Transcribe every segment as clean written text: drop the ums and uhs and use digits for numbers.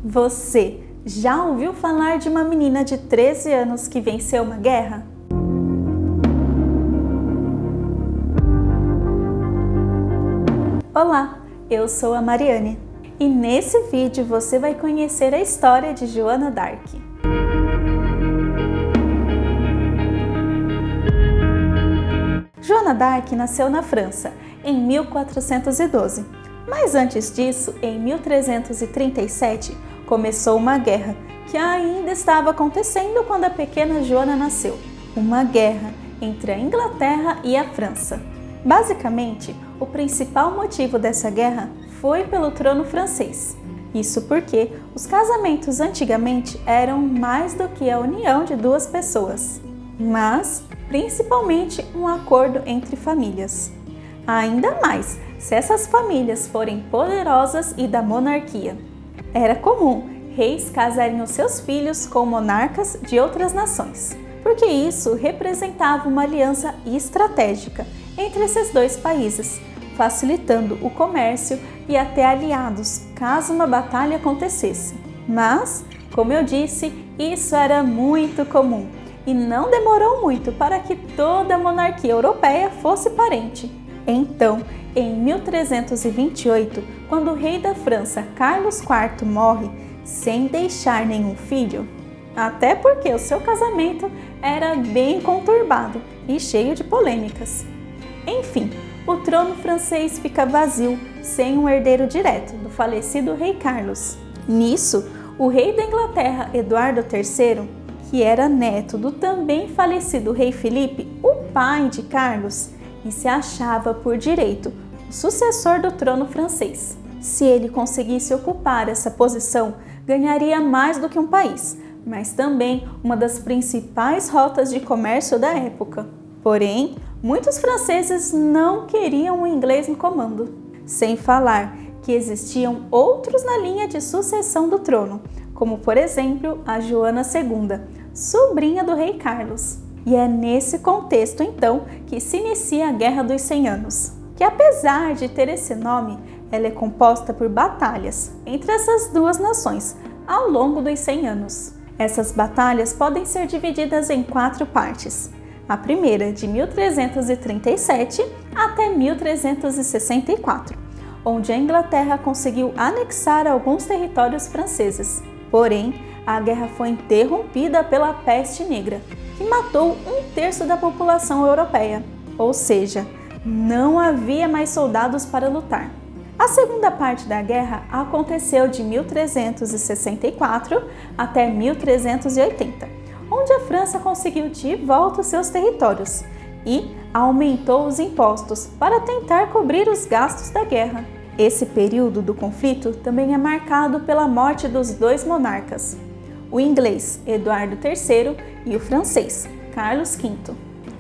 Você já ouviu falar de uma menina de 13 anos que venceu uma guerra? Olá, eu sou a Mariane e nesse vídeo você vai conhecer a história de Joana d'Arc. Joana d'Arc nasceu na França em 1412, mas antes disso, em 1337, começou uma guerra que ainda estava acontecendo quando a pequena Joana nasceu. Uma guerra entre a Inglaterra e a França. Basicamente, o principal motivo dessa guerra foi pelo trono francês. Isso porque os casamentos antigamente eram mais do que a união de duas pessoas, mas principalmente um acordo entre famílias. Ainda mais se essas famílias forem poderosas e da monarquia. Era comum reis casarem os seus filhos com monarcas de outras nações, porque isso representava uma aliança estratégica entre esses dois países, facilitando o comércio e até aliados caso uma batalha acontecesse. Mas, como eu disse, isso era muito comum e não demorou muito para que toda a monarquia europeia fosse parente. Então, em 1328, quando o rei da França, Carlos IV, morre sem deixar nenhum filho, até porque o seu casamento era bem conturbado e cheio de polêmicas. Enfim, o trono francês fica vazio, sem um herdeiro direto do falecido rei Carlos. Nisso, o rei da Inglaterra, Eduardo III, que era neto do também falecido rei Felipe, o pai de Carlos, e se achava por direito o sucessor do trono francês. Se ele conseguisse ocupar essa posição, ganharia mais do que um país, mas também uma das principais rotas de comércio da época. Porém, muitos franceses não queriam o inglês no comando. Sem falar que existiam outros na linha de sucessão do trono, como por exemplo a Joana II, sobrinha do rei Carlos. E é nesse contexto, então, que se inicia a Guerra dos 100 Anos, que apesar de ter esse nome, ela é composta por batalhas entre essas duas nações ao longo dos 100 anos. Essas batalhas podem ser divididas em 4 partes. A primeira, de 1337 até 1364, onde a Inglaterra conseguiu anexar alguns territórios franceses. Porém, a guerra foi interrompida pela peste negra, que matou 1/3 da população europeia, ou seja, não havia mais soldados para lutar. A segunda parte da guerra aconteceu de 1364 até 1380, onde a França conseguiu de volta os seus territórios e aumentou os impostos para tentar cobrir os gastos da guerra. Esse período do conflito também é marcado pela morte dos 2 monarcas, o inglês Eduardo III e o francês Carlos V.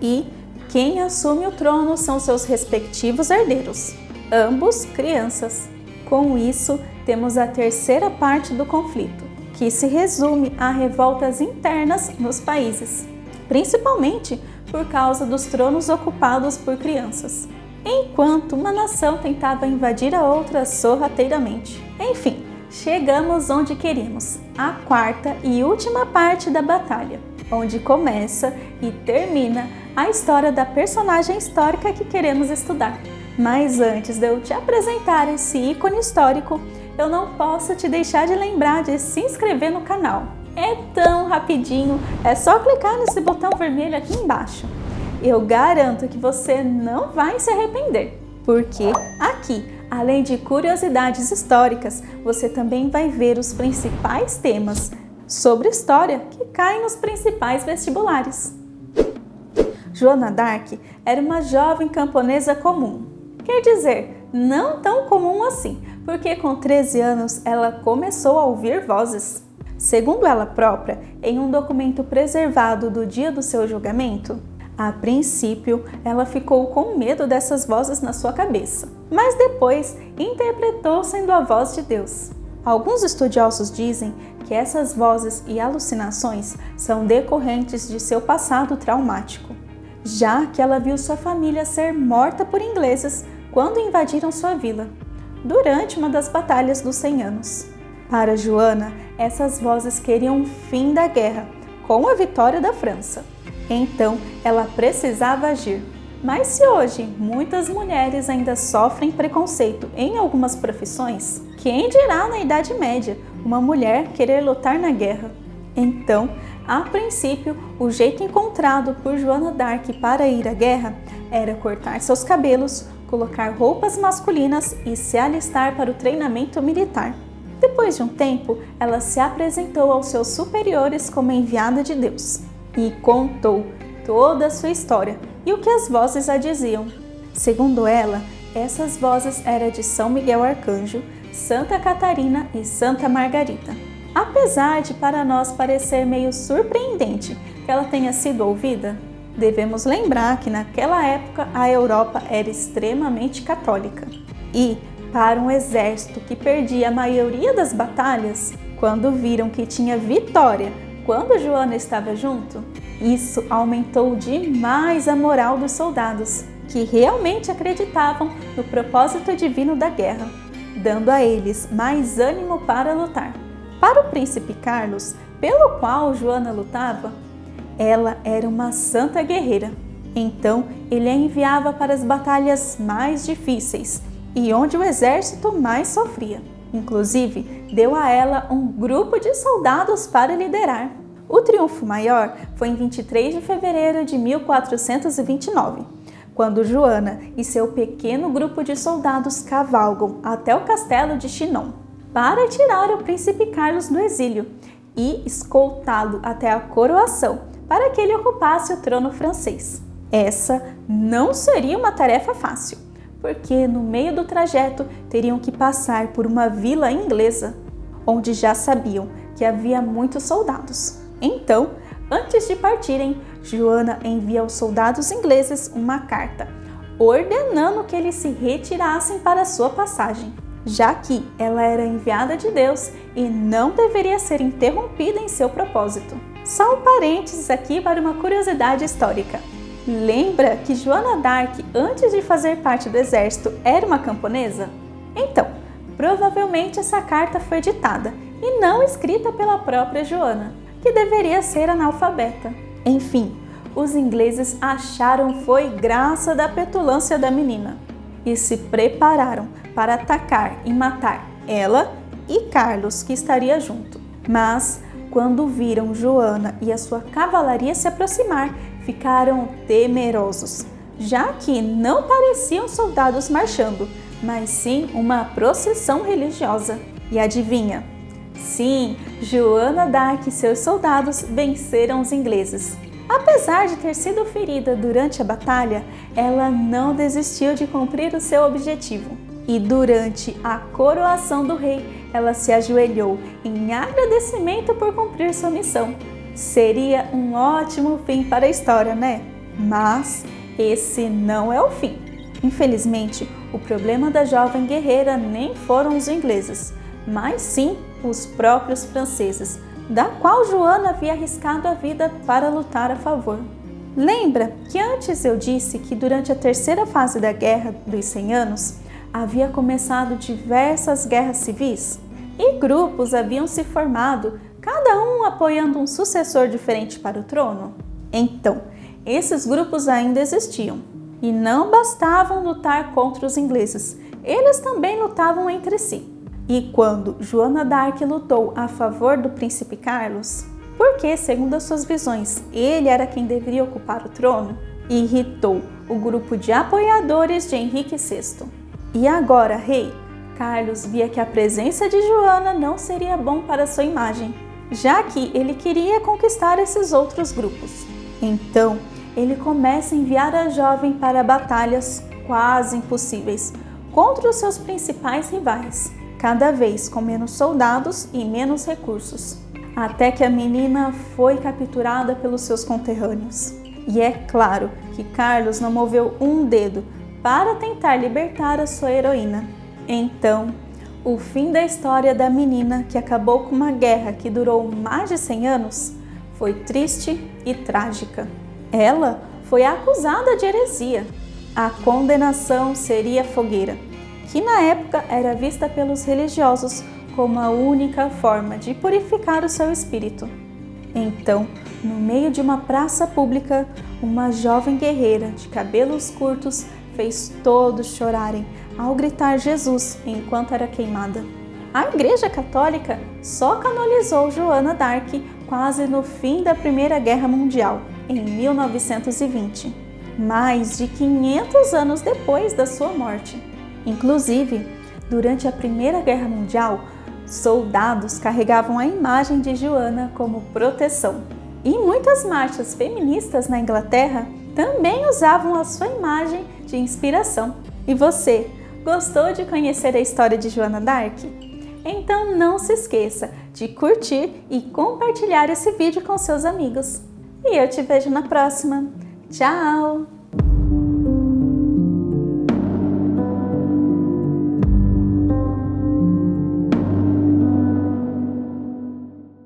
E quem assume o trono são seus respectivos herdeiros, ambos crianças. Com isso, temos a terceira parte do conflito, que se resume a revoltas internas nos países, principalmente por causa dos tronos ocupados por crianças, enquanto uma nação tentava invadir a outra sorrateiramente. Enfim, chegamos onde queríamos, a quarta e última parte da batalha, onde começa e termina a história da personagem histórica que queremos estudar. Mas antes de eu te apresentar esse ícone histórico, eu não posso te deixar de lembrar de se inscrever no canal. É tão rapidinho, é só clicar nesse botão vermelho aqui embaixo. Eu garanto que você não vai se arrepender, porque aqui, além de curiosidades históricas, você também vai ver os principais temas sobre história que caem nos principais vestibulares. Joana d'Arc era uma jovem camponesa comum. Quer dizer, não tão comum assim, porque com 13 anos ela começou a ouvir vozes. Segundo ela própria, em um documento preservado do dia do seu julgamento, a princípio ela ficou com medo dessas vozes na sua cabeça, mas depois interpretou sendo a voz de Deus. Alguns estudiosos dizem que essas vozes e alucinações são decorrentes de seu passado traumático, já que ela viu sua família ser morta por ingleses quando invadiram sua vila, durante uma das batalhas dos 100 anos. Para Joana, essas vozes queriam o fim da guerra, com a vitória da França. Então, ela precisava agir. Mas se hoje muitas mulheres ainda sofrem preconceito em algumas profissões, quem dirá na Idade Média uma mulher querer lutar na guerra? Então, a princípio, o jeito encontrado por Joana d'Arc para ir à guerra era cortar seus cabelos, colocar roupas masculinas e se alistar para o treinamento militar. Depois de um tempo, ela se apresentou aos seus superiores como enviada de Deus e contou toda a sua história e o que as vozes a diziam. Segundo ela, essas vozes eram de São Miguel Arcanjo, Santa Catarina e Santa Margarita. Apesar de para nós parecer meio surpreendente que ela tenha sido ouvida, devemos lembrar que naquela época a Europa era extremamente católica. E, para um exército que perdia a maioria das batalhas, quando viram que tinha vitória quando Joana estava junto, isso aumentou demais a moral dos soldados, que realmente acreditavam no propósito divino da guerra, dando a eles mais ânimo para lutar. Para o príncipe Carlos, pelo qual Joana lutava, ela era uma santa guerreira. Então, ele a enviava para as batalhas mais difíceis e onde o exército mais sofria. Inclusive, deu a ela um grupo de soldados para liderar. O triunfo maior foi em 23 de fevereiro de 1429, quando Joana e seu pequeno grupo de soldados cavalgam até o castelo de Chinon para tirar o príncipe Carlos do exílio e escoltá-lo até a coroação para que ele ocupasse o trono francês. Essa não seria uma tarefa fácil, porque no meio do trajeto teriam que passar por uma vila inglesa, onde já sabiam que havia muitos soldados. Então, antes de partirem, Joana envia aos soldados ingleses uma carta, ordenando que eles se retirassem para sua passagem, já que ela era enviada de Deus e não deveria ser interrompida em seu propósito. Só um parênteses aqui para uma curiosidade histórica. Lembra que Joana d'Arc, antes de fazer parte do exército, era uma camponesa? Então, provavelmente essa carta foi ditada e não escrita pela própria Joana, que deveria ser analfabeta. Enfim, os ingleses acharam foi graça da petulância da menina e se prepararam para atacar e matar ela e Carlos, que estaria junto. Mas, quando viram Joana e a sua cavalaria se aproximar, ficaram temerosos, já que não pareciam soldados marchando, mas sim uma procissão religiosa. E adivinha? Sim, Joana d'Arc e seus soldados venceram os ingleses. Apesar de ter sido ferida durante a batalha, ela não desistiu de cumprir o seu objetivo. E durante a coroação do rei, ela se ajoelhou em agradecimento por cumprir sua missão. Seria um ótimo fim para a história, né? Mas esse não é o fim. Infelizmente, o problema da jovem guerreira nem foram os ingleses, mas sim os próprios franceses, da qual Joana havia arriscado a vida para lutar a favor. Lembra que antes eu disse que durante a terceira fase da Guerra dos 100 Anos, havia começado diversas guerras civis? E grupos haviam se formado, cada um apoiando um sucessor diferente para o trono? Então, esses grupos ainda existiam. E não bastavam lutar contra os ingleses, eles também lutavam entre si. E quando Joana d'Arc lutou a favor do príncipe Carlos, porque, segundo as suas visões, ele era quem deveria ocupar o trono, irritou o grupo de apoiadores de Henrique VI. E agora, rei, Carlos via que a presença de Joana não seria bom para sua imagem, já que ele queria conquistar esses outros grupos. Então, ele começa a enviar a jovem para batalhas quase impossíveis contra os seus principais rivais, cada vez com menos soldados e menos recursos, até que a menina foi capturada pelos seus conterrâneos. E é claro que Carlos não moveu um dedo para tentar libertar a sua heroína. Então, o fim da história da menina, que acabou com uma guerra que durou mais de 100 anos, foi triste e trágica. Ela foi acusada de heresia. A condenação seria fogueira, que na época era vista pelos religiosos como a única forma de purificar o seu espírito. Então, no meio de uma praça pública, uma jovem guerreira de cabelos curtos fez todos chorarem ao gritar Jesus enquanto era queimada. A Igreja Católica só canonizou Joana d'Arc quase no fim da Primeira Guerra Mundial, em 1920, mais de 500 anos depois da sua morte. Inclusive, durante a Primeira Guerra Mundial, soldados carregavam a imagem de Joana como proteção. E muitas marchas feministas na Inglaterra também usavam a sua imagem de inspiração. E você, gostou de conhecer a história de Joana d'Arc? Então não se esqueça de curtir e compartilhar esse vídeo com seus amigos. E eu te vejo na próxima. Tchau!